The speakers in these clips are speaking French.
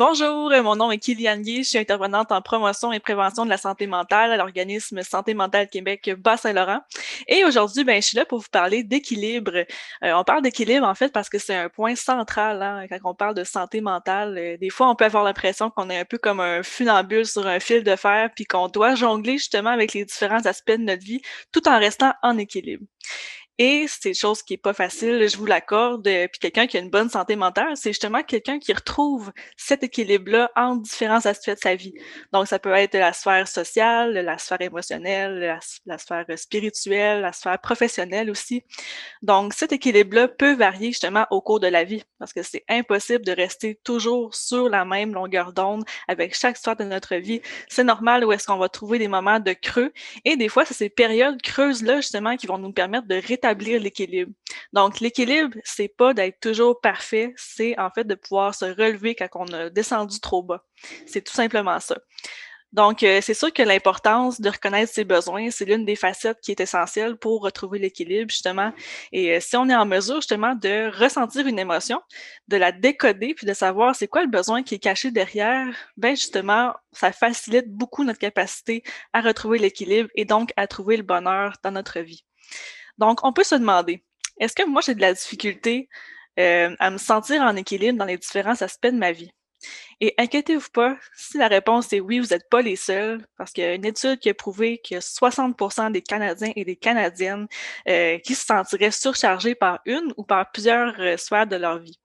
Bonjour, mon nom est Kylian Guy, je suis intervenante en promotion et prévention de la santé mentale à l'organisme Santé mentale Québec Bas-Saint-Laurent. Et aujourd'hui, je suis là pour vous parler d'équilibre. On parle d'équilibre en fait parce que c'est un point central hein, quand on parle de santé mentale. Des fois, on peut avoir l'impression qu'on est un peu comme un funambule sur un fil de fer, puis qu'on doit jongler justement avec les différents aspects de notre vie tout en restant en équilibre. Et c'est une chose qui est pas facile, je vous l'accorde, puis quelqu'un qui a une bonne santé mentale, c'est justement quelqu'un qui retrouve cet équilibre-là entre différents aspects de sa vie. Donc ça peut être la sphère sociale, la sphère émotionnelle, la sphère spirituelle, la sphère professionnelle aussi. Donc, cet équilibre-là peut varier justement au cours de la vie parce que c'est impossible de rester toujours sur la même longueur d'onde avec chaque sphère de notre vie. C'est normal où est-ce qu'on va trouver des moments de creux et des fois, c'est ces périodes creuses-là justement qui vont nous permettre de rétablir l'équilibre. Donc, l'équilibre, c'est pas d'être toujours parfait, c'est en fait de pouvoir se relever quand on a descendu trop bas. C'est tout simplement ça. Donc, c'est sûr que l'importance de reconnaître ses besoins, c'est l'une des facettes qui est essentielle pour retrouver l'équilibre, justement. Et si on est en mesure, justement, de ressentir une émotion, de la décoder, puis de savoir c'est quoi le besoin qui est caché derrière, ben justement, ça facilite beaucoup notre capacité à retrouver l'équilibre et donc à trouver le bonheur dans notre vie. Donc, on peut se demander, est-ce que moi j'ai de la difficulté à me sentir en équilibre dans les différents aspects de ma vie? Et inquiétez-vous pas, si la réponse est oui, vous n'êtes pas les seuls, parce qu'il y a une étude qui a prouvé que 60% des Canadiens et des Canadiennes qui se sentiraient surchargés par une ou par plusieurs sphères de leur vie.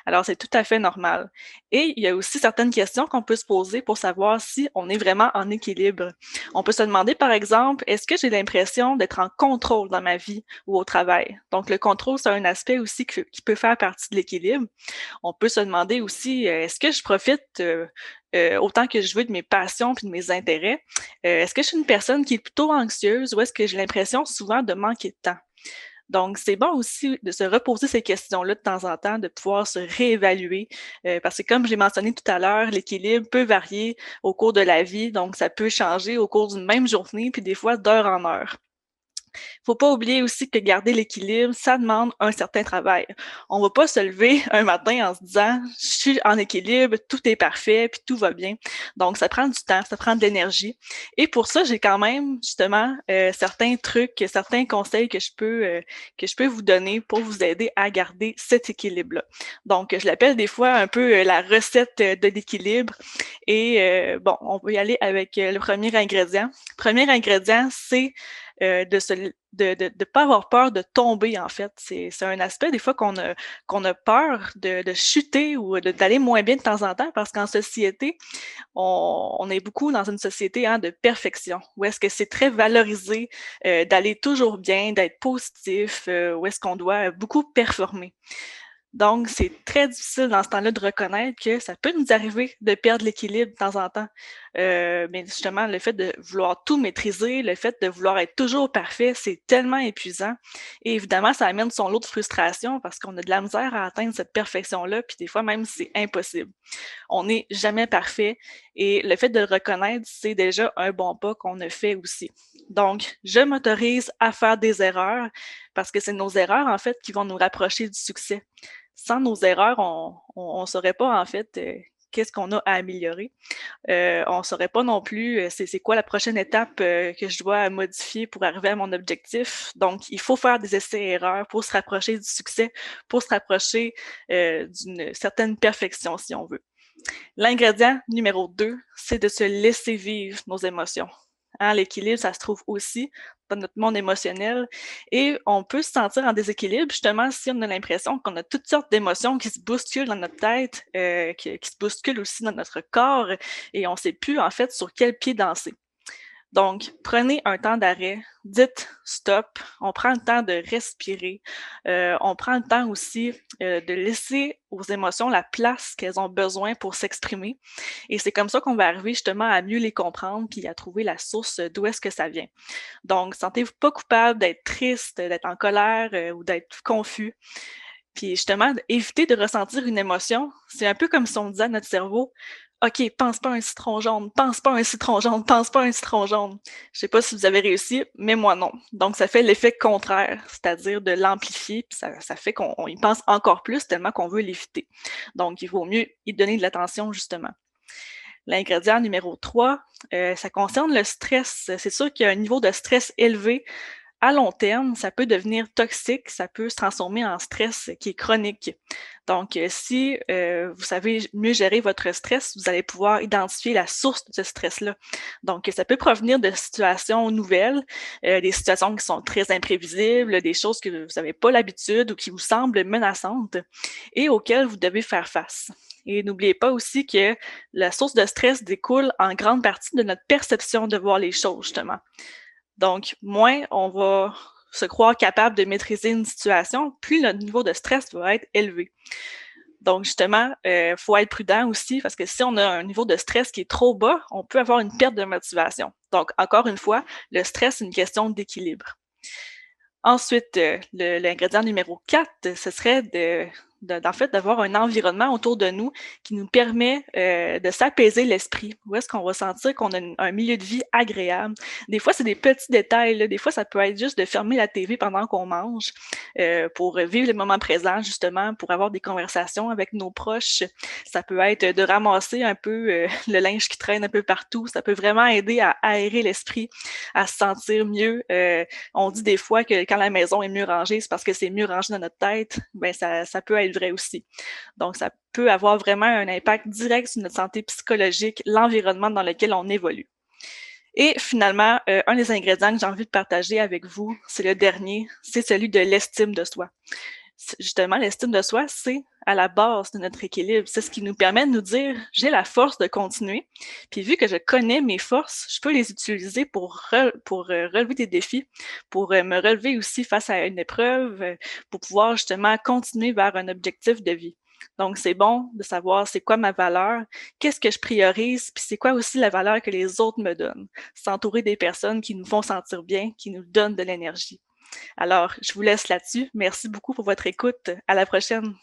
Alors, c'est tout à fait normal. Et il y a aussi certaines questions qu'on peut se poser pour savoir si on est vraiment en équilibre. On peut se demander, par exemple, est-ce que j'ai l'impression d'être en contrôle dans ma vie ou au travail? Donc, le contrôle, c'est un aspect aussi qui peut faire partie de l'équilibre. On peut se demander aussi, est-ce que je profite autant que je veux de mes passions puis de mes intérêts? Est-ce que je suis une personne qui est plutôt anxieuse ou est-ce que j'ai l'impression souvent de manquer de temps? Donc, c'est bon aussi de se reposer ces questions-là de temps en temps, de pouvoir se réévaluer, parce que comme j'ai mentionné tout à l'heure, l'équilibre peut varier au cours de la vie, donc ça peut changer au cours d'une même journée, puis des fois d'heure en heure. Faut pas oublier aussi que garder l'équilibre, ça demande un certain travail. On va pas se lever un matin en se disant: «Je suis en équilibre, tout est parfait, puis tout va bien». Donc ça prend du temps, ça prend de l'énergie et pour ça, j'ai quand même justement, certains trucs, certains conseils que je peux vous donner pour vous aider à garder cet équilibre-là. Donc je l'appelle des fois un peu, la recette, de l'équilibre et bon, on peut y aller avec, le premier ingrédient. Premier ingrédient, c'est de se de pas avoir peur de tomber, en fait. C'est un aspect des fois qu'on a peur de chuter ou d'aller moins bien de temps en temps parce qu'en société, on est beaucoup dans une société, hein, de perfection, où est-ce que c'est très valorisé, d'aller toujours bien, d'être positif, où est-ce qu'on doit beaucoup performer. Donc, c'est très difficile dans ce temps-là de reconnaître que ça peut nous arriver de perdre l'équilibre de temps en temps. Mais justement, le fait de vouloir tout maîtriser, le fait de vouloir être toujours parfait, c'est tellement épuisant. Et évidemment, ça amène son lot de frustration parce qu'on a de la misère à atteindre cette perfection-là, puis des fois même c'est impossible. On n'est jamais parfait et le fait de le reconnaître, c'est déjà un bon pas qu'on a fait aussi. Donc, je m'autorise à faire des erreurs parce que c'est nos erreurs, en fait, qui vont nous rapprocher du succès. Sans nos erreurs, on saurait pas, en fait, qu'est-ce qu'on a à améliorer. On saurait pas non plus, c'est quoi la prochaine étape, que je dois modifier pour arriver à mon objectif. Donc, il faut faire des essais-erreurs pour se rapprocher du succès, pour se rapprocher, d'une certaine perfection, si on veut. L'ingrédient numéro 2, c'est de se laisser vivre nos émotions. Hein, l'équilibre, ça se trouve aussi dans notre monde émotionnel et on peut se sentir en déséquilibre justement si on a l'impression qu'on a toutes sortes d'émotions qui se bousculent dans notre tête, qui se bousculent aussi dans notre corps et on ne sait plus en fait sur quel pied danser. Donc, prenez un temps d'arrêt, dites stop, on prend le temps de respirer, on prend le temps aussi de laisser aux émotions la place qu'elles ont besoin pour s'exprimer. Et c'est comme ça qu'on va arriver justement à mieux les comprendre puis à trouver la source d'où est-ce que ça vient. Donc, sentez-vous pas coupable d'être triste, d'être en colère ou d'être confus. Puis justement, éviter de ressentir une émotion, c'est un peu comme si on disait à notre cerveau, OK, pense pas à un citron jaune, pense pas à un citron jaune, pense pas à un citron jaune. Je sais pas si vous avez réussi, mais moi non. Donc ça fait l'effet contraire, c'est-à-dire de l'amplifier, puis ça fait qu'on y pense encore plus tellement qu'on veut l'éviter. Donc il vaut mieux y donner de l'attention justement. L'ingrédient numéro 3, ça concerne le stress. C'est sûr qu'il y a un niveau de stress élevé à long terme, ça peut devenir toxique, ça peut se transformer en stress qui est chronique. Donc, si vous savez mieux gérer votre stress, vous allez pouvoir identifier la source de ce stress-là. Donc, ça peut provenir de situations nouvelles, des situations qui sont très imprévisibles, des choses que vous n'avez pas l'habitude ou qui vous semblent menaçantes et auxquelles vous devez faire face. Et n'oubliez pas aussi que la source de stress découle en grande partie de notre perception de voir les choses, justement. Donc, moins on va se croire capable de maîtriser une situation, plus notre niveau de stress va être élevé. Donc, justement, faut être prudent aussi parce que si on a un niveau de stress qui est trop bas, on peut avoir une perte de motivation. Donc, encore une fois, le stress, c'est une question d'équilibre. Ensuite, l'ingrédient numéro 4, ce serait en fait, d'avoir un environnement autour de nous qui nous permet de s'apaiser l'esprit. Où est-ce qu'on va sentir qu'on a un milieu de vie agréable. Des fois, c'est des petits détails. Là. Des fois, ça peut être juste de fermer la TV pendant qu'on mange pour vivre le moment présent, justement, pour avoir des conversations avec nos proches. Ça peut être de ramasser un peu le linge qui traîne un peu partout. Ça peut vraiment aider à aérer l'esprit, à se sentir mieux. On dit des fois que quand la maison est mieux rangée, c'est parce que c'est mieux rangé dans notre tête. Ben ça peut être vrai aussi. Donc, ça peut avoir vraiment un impact direct sur notre santé psychologique, l'environnement dans lequel on évolue. Et finalement, un des ingrédients que j'ai envie de partager avec vous, c'est le dernier, c'est celui de l'estime de soi. Justement, l'estime de soi, c'est à la base de notre équilibre. C'est ce qui nous permet de nous dire, j'ai la force de continuer. Puis vu que je connais mes forces, je peux les utiliser pour relever des défis, pour me relever aussi face à une épreuve, pour pouvoir justement continuer vers un objectif de vie. Donc, c'est bon de savoir c'est quoi ma valeur, qu'est-ce que je priorise, puis c'est quoi aussi la valeur que les autres me donnent. S'entourer des personnes qui nous font sentir bien, qui nous donnent de l'énergie. Alors, je vous laisse là-dessus. Merci beaucoup pour votre écoute. À la prochaine.